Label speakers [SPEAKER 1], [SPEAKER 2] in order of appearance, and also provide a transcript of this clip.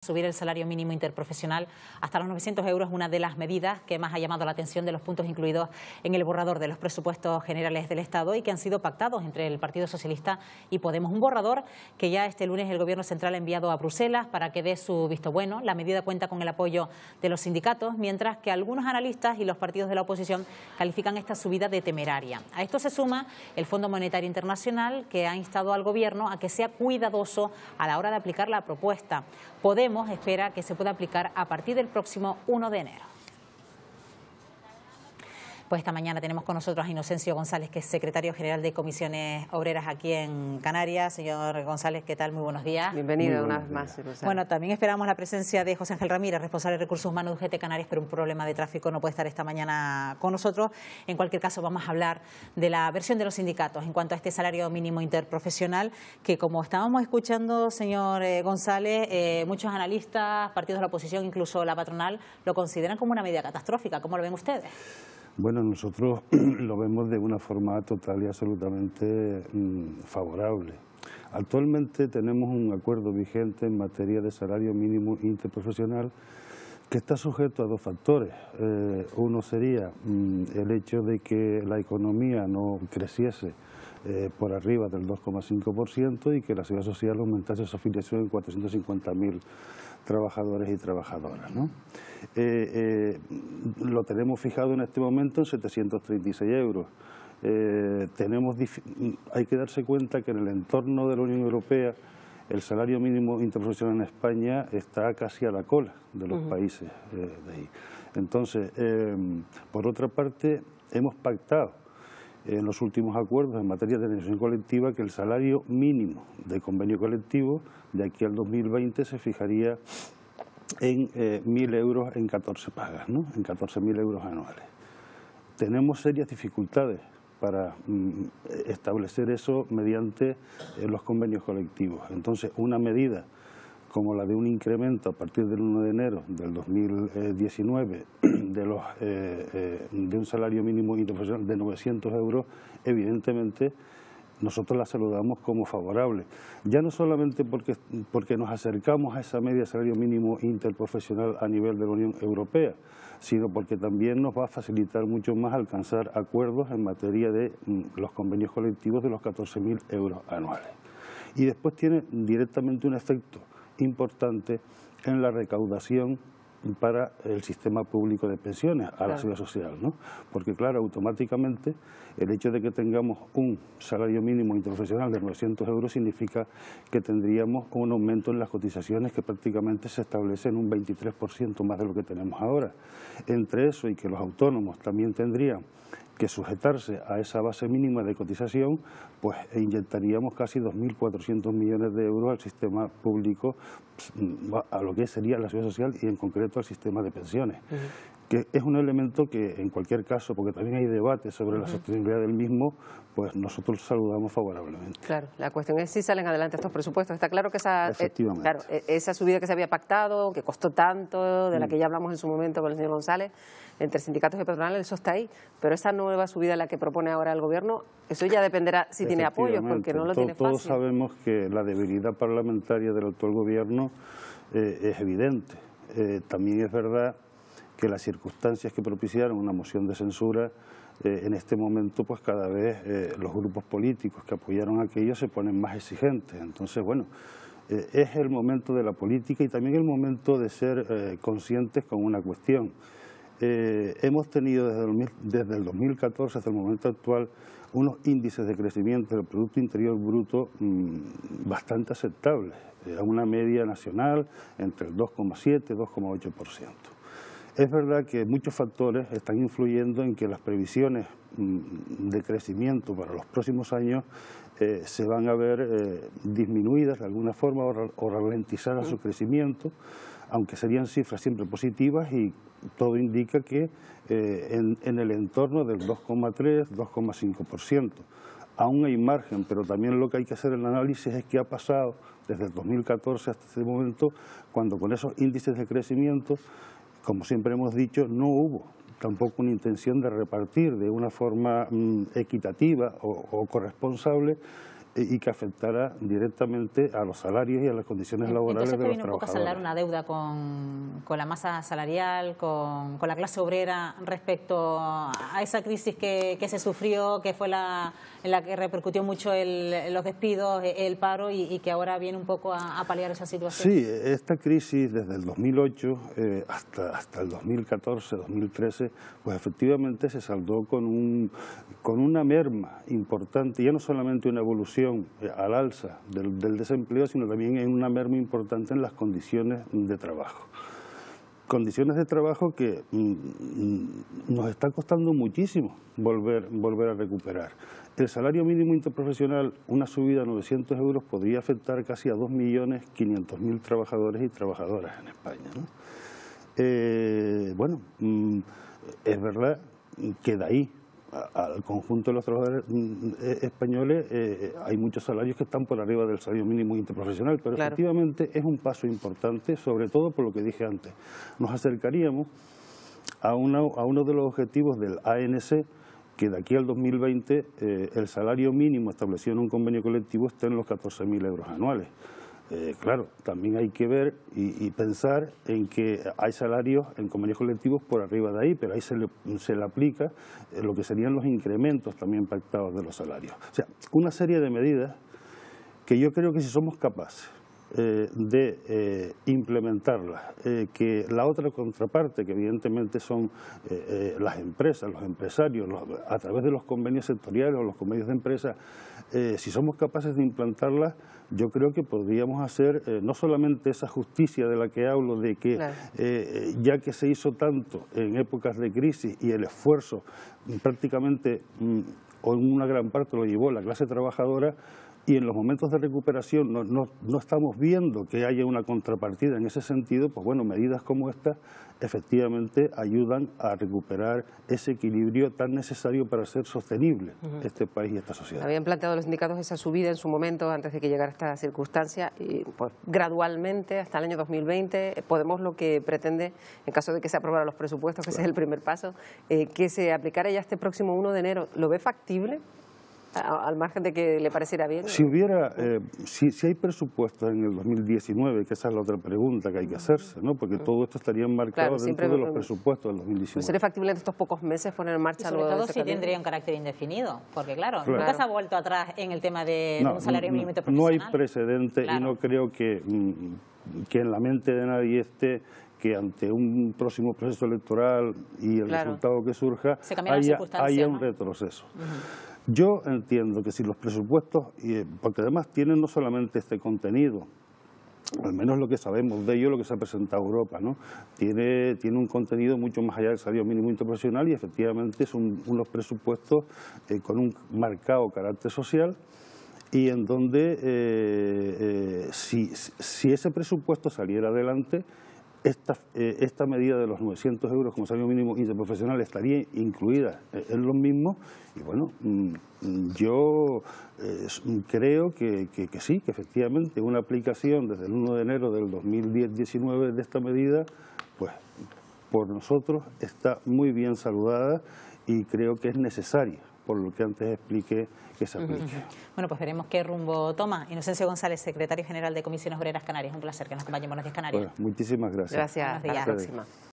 [SPEAKER 1] Subir el salario mínimo interprofesional hasta los 900 euros es una de las medidas que más ha llamado la atención de los puntos incluidos en el borrador de los presupuestos generales del Estado y que han sido pactados entre el Partido Socialista y Podemos. Un borrador que ya este lunes el Gobierno central ha enviado a Bruselas para que dé su visto bueno. La medida cuenta con el apoyo de los sindicatos, mientras que algunos analistas y los partidos de la oposición califican esta subida de temeraria. A esto se suma el Fondo Monetario Internacional, que ha instado al Gobierno a que sea cuidadoso a la hora de aplicar la propuesta. Podemos espera que se pueda aplicar a partir del próximo 1 de enero. Pues esta mañana tenemos con nosotros a Inocencio González, que es secretario general de Comisiones Obreras aquí en Canarias. Señor González, ¿qué tal? Muy buenos días.
[SPEAKER 2] Bienvenido una vez más.
[SPEAKER 1] Bueno, también esperamos la presencia de José Ángel Ramírez, responsable de Recursos Humanos de UGT Canarias, pero un problema de tráfico no puede estar esta mañana con nosotros. En cualquier caso, vamos a hablar de la versión de los sindicatos en cuanto a este salario mínimo interprofesional, que como estábamos escuchando, señor González, muchos analistas, partidos de la oposición, incluso la patronal, lo consideran como una medida catastrófica. ¿Cómo lo ven ustedes?
[SPEAKER 3] Bueno, nosotros lo vemos de una forma total y absolutamente favorable. Actualmente tenemos un acuerdo vigente en materia de salario mínimo interprofesional que está sujeto a dos factores. Uno sería el hecho de que la economía no creciese por arriba del 2,5% y que la Seguridad Social aumentase su afiliación en 450.000 trabajadores y trabajadoras, ¿no? Lo tenemos fijado en este momento en 736 euros. Hay que darse cuenta que en el entorno de la Unión Europea el salario mínimo interprofesional en España está casi a la cola de los países de ahí. Entonces, por otra parte, hemos pactado en los últimos acuerdos en materia de negociación colectiva que el salario mínimo de convenio colectivo de aquí al 2020 se fijaría en 1.000 euros en 14 pagas, ¿no? En 14.000 euros anuales. Tenemos serias dificultades para establecer eso mediante los convenios colectivos. Entonces, una medida como la de un incremento a partir del 1 de enero del 2019 de un salario mínimo interprofesional de 900 euros, evidentemente nosotros la saludamos como favorable. Ya no solamente porque nos acercamos a esa media de salario mínimo interprofesional a nivel de la Unión Europea, sino porque también nos va a facilitar mucho más alcanzar acuerdos en materia de los convenios colectivos de los 14.000 euros anuales. Y después tiene directamente un efecto importante en la recaudación para el sistema público de pensiones, a la Seguridad Social, ¿no? Porque claro, automáticamente el hecho de que tengamos un salario mínimo interprofesional de 900 euros significa que tendríamos un aumento en las cotizaciones que prácticamente se establece en un 23% más de lo que tenemos ahora. Entre eso y que los autónomos también tendrían que sujetarse a esa base mínima de cotización, pues inyectaríamos casi 2.400 millones de euros al sistema público, a lo que sería la Seguridad Social y en concreto al sistema de pensiones. Que es un elemento que en cualquier caso, porque también hay debate sobre la sostenibilidad del mismo, pues nosotros saludamos favorablemente.
[SPEAKER 2] Claro, la cuestión es si salen adelante estos presupuestos. Está claro que esa subida que se había pactado, que costó tanto, de la que ya hablamos en su momento con el señor González, entre sindicatos y patronales, eso está ahí. Pero esa nueva subida, la que propone ahora el Gobierno, eso ya dependerá si tiene apoyo, porque no lo tiene fácil.
[SPEAKER 3] Todos sabemos que la debilidad parlamentaria del actual Gobierno es evidente. También es verdad que las circunstancias que propiciaron una moción de censura, en este momento pues cada vez los grupos políticos que apoyaron aquello se ponen más exigentes. Entonces, bueno, es el momento de la política y también el momento de ser conscientes con una cuestión. Hemos tenido desde el 2014 hasta el momento actual unos índices de crecimiento del Producto Interior Bruto bastante aceptables, a una media nacional entre el 2,7 y 2,8%. Es verdad que muchos factores están influyendo en que las previsiones de crecimiento para los próximos años se van a ver disminuidas de alguna forma o ralentizadas su crecimiento, aunque serían cifras siempre positivas y todo indica que en el entorno del 2,3, 2,5%. Aún hay margen, pero también lo que hay que hacer en el análisis es qué ha pasado desde el 2014 hasta este momento, cuando con esos índices de crecimiento, como siempre hemos dicho, no hubo tampoco una intención de repartir de una forma equitativa o corresponsable y que afectará directamente a los salarios y a las condiciones laborales de los trabajadores.
[SPEAKER 1] Entonces, viene un poco a saldar una deuda con la masa salarial, con la clase obrera respecto a esa crisis que se sufrió, que fue en la que repercutió mucho los despidos, el paro y que ahora viene un poco a paliar esa situación.
[SPEAKER 3] Sí, esta crisis desde el 2008 hasta el 2014, 2013, pues efectivamente se saldó con una merma importante, ya no solamente una evolución al alza del desempleo, sino también en una merma importante en las condiciones de trabajo. Condiciones de trabajo que nos está costando muchísimo volver a recuperar. El salario mínimo interprofesional, una subida a 900 euros, podría afectar casi a 2.500.000 trabajadores y trabajadoras en España, ¿no? Bueno, es verdad que de ahí al conjunto de los trabajadores españoles hay muchos salarios que están por arriba del salario mínimo interprofesional, pero claro, efectivamente es un paso importante, sobre todo por lo que dije antes. Nos acercaríamos a uno de los objetivos del ANC, que de aquí al 2020 el salario mínimo establecido en un convenio colectivo esté en los 14.000 euros anuales. Claro, también hay que ver y pensar en que hay salarios en convenios colectivos por arriba de ahí, pero ahí se le aplica lo que serían los incrementos también pactados de los salarios. O sea, una serie de medidas que yo creo que si somos capaces de implementarlas, que la otra contraparte, que evidentemente son las empresas, los empresarios, a través de los convenios sectoriales o los convenios de empresa, si somos capaces de implantarlas, yo creo que podríamos hacer no solamente esa justicia de la que hablo, de que claro, ya que se hizo tanto en épocas de crisis y el esfuerzo prácticamente o en una gran parte lo llevó la clase trabajadora, y en los momentos de recuperación no estamos viendo que haya una contrapartida en ese sentido, pues bueno, medidas como esta efectivamente ayudan a recuperar ese equilibrio tan necesario para ser sostenible este país y esta sociedad.
[SPEAKER 2] Habían planteado los sindicatos esa subida en su momento antes de que llegara esta circunstancia y pues gradualmente hasta el año 2020 Podemos lo que pretende, en caso de que se aprobaran los presupuestos, que claro, ese es el primer paso, que se aplicara ya este próximo 1 de enero. ¿Lo ve factible? Al margen de que le pareciera bien.
[SPEAKER 3] Si hubiera, si hay presupuestos en el 2019, que esa es la otra pregunta que hay que hacerse, ¿no? Porque todo esto estaría enmarcado claro, dentro de los presupuestos del 2019.
[SPEAKER 2] ¿Sería factible en estos pocos meses poner en marcha?
[SPEAKER 1] Y sobre todo si tendría un carácter indefinido, porque claro, nunca se ha vuelto atrás en el tema de un salario mínimo interprofesional.
[SPEAKER 3] No hay precedente claro, y no creo que en la mente de nadie esté que ante un próximo proceso electoral y el claro, resultado que surja haya un retroceso. Yo entiendo que si los presupuestos, porque además tienen no solamente este contenido, al menos lo que sabemos de ello, lo que se ha presentado a Europa, ¿no? Tiene un contenido mucho más allá del salario mínimo interprofesional y efectivamente son unos presupuestos con un marcado carácter social y en donde si ese presupuesto saliera adelante, esta medida de los 900 euros como salario mínimo interprofesional estaría incluida en los mismos y bueno, yo creo que sí, que efectivamente una aplicación desde el 1 de enero del 2019 de esta medida, pues por nosotros está muy bien saludada y creo que es necesaria, por lo que antes expliqué, que se aplique.
[SPEAKER 1] Bueno, pues veremos qué rumbo toma. Inocencio González, secretario general de Comisiones Obreras Canarias. Un placer que nos acompañe en Buenos Días Canarias.
[SPEAKER 3] Bueno, muchísimas gracias.
[SPEAKER 2] Gracias. Hasta la próxima.